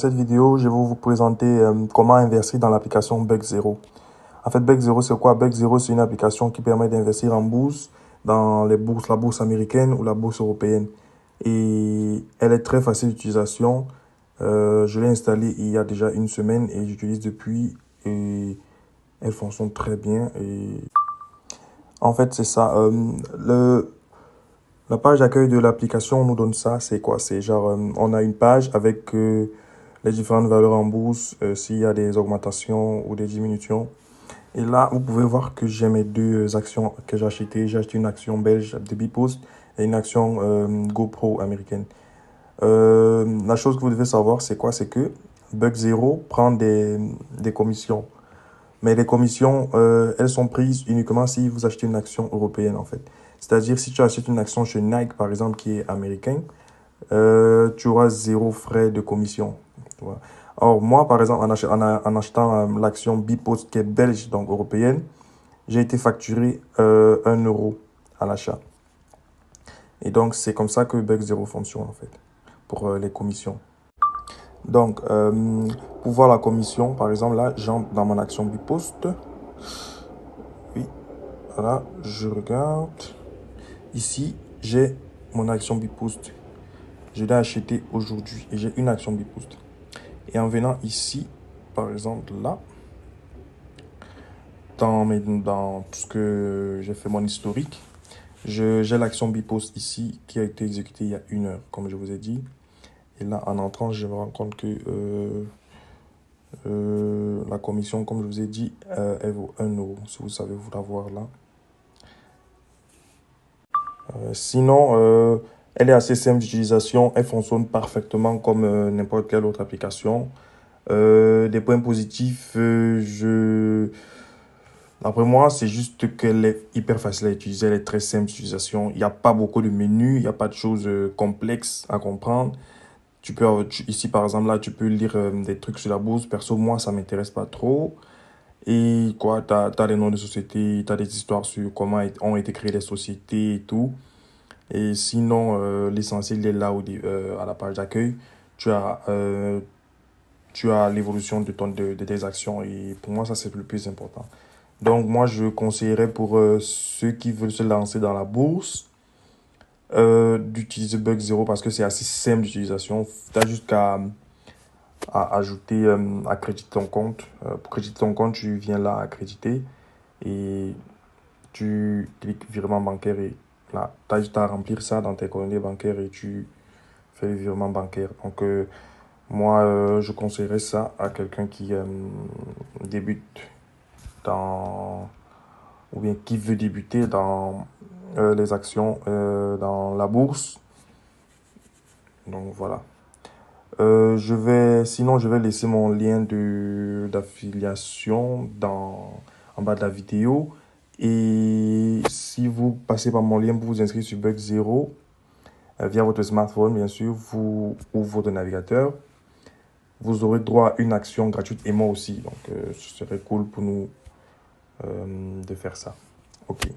cette vidéo, je vais vous présenter comment investir dans l'application Bug0. En fait, Bug0, c'est quoi? Bug0, c'est une application qui permet d'investir en bourse, dans les bourses, la bourse américaine ou la bourse européenne. Et elle est très facile d'utilisation. Je l'ai installée il y a déjà une semaine et j'utilise depuis. Et elle fonctionne très bien. Et en fait, c'est ça. La page d'accueil de l'application nous donne ça. C'est quoi? C'est genre, on a une page avec les différentes valeurs en bourse, s'il y a des augmentations ou des diminutions. Et là, vous pouvez voir que j'ai mes deux actions que j'ai achetées. J'ai acheté une action belge de Bpost et une action GoPro américaine. La chose que vous devez savoir, c'est quoi? C'est que Bug0 prend des commissions. Mais les commissions, elles sont prises uniquement si vous achetez une action européenne, en fait. C'est-à-dire, si tu achètes une action chez Nike, par exemple, qui est américain, tu auras 0 frais de commission. Tu vois. Or, moi, par exemple, en achetant l'action Bpost qui est belge, donc européenne, j'ai été facturé 1 euro à l'achat. Et donc, c'est comme ça que Bug0 fonctionne, en fait, pour les commissions. Donc, pour voir la commission, par exemple, là, j'entre dans mon action Bpost. Oui, voilà, je regarde. Ici, j'ai mon action Bpost. Je l'ai acheté aujourd'hui et j'ai une action Bpost. Et en venant ici, par exemple là, dans tout ce que j'ai fait mon historique, j'ai l'action Bpost ici qui a été exécutée il y a 1 heure, comme je vous ai dit. Et là, en entrant, je me rends compte que la commission, comme je vous ai dit, elle vaut 1 euro, si vous savez vous la voir là. Sinon, elle est assez simple d'utilisation, elle fonctionne parfaitement comme n'importe quelle autre application. Des points positifs, d'après moi, c'est juste qu'elle est hyper facile à utiliser, elle est très simple d'utilisation. Il n'y a pas beaucoup de menus, il n'y a pas de choses complexes à comprendre. Ici, par exemple, là, tu peux lire des trucs sur la bourse. Perso, moi, ça ne m'intéresse pas trop. Et quoi, tu as les noms de sociétés, tu as des histoires sur comment ont été créées les sociétés et tout. Et sinon, l'essentiel est là à la page d'accueil. Tu as l'évolution de tes actions et pour moi, ça, c'est le plus important. Donc, moi, je conseillerais pour ceux qui veulent se lancer dans la bourse d'utiliser Bug0 parce que c'est assez simple d'utilisation. Tu as juste qu'à ajouter, accréditer ton compte. Pour créditer ton compte, tu viens là, accréditer et tu cliques virement bancaire et là, tu as juste à remplir ça dans tes coordonnées bancaires et tu fais le virement bancaire. Donc, moi, je conseillerais ça à quelqu'un qui débute dans, ou bien qui veut débuter dans les actions dans la bourse. Donc, voilà. Sinon, je vais laisser mon lien d'affiliation en bas de la vidéo. Et si vous passez par mon lien pour vous inscrire sur Bug0, via votre smartphone, bien sûr, ou votre navigateur, vous aurez droit à une action gratuite et moi aussi. Donc, ce serait cool pour nous de faire ça. OK.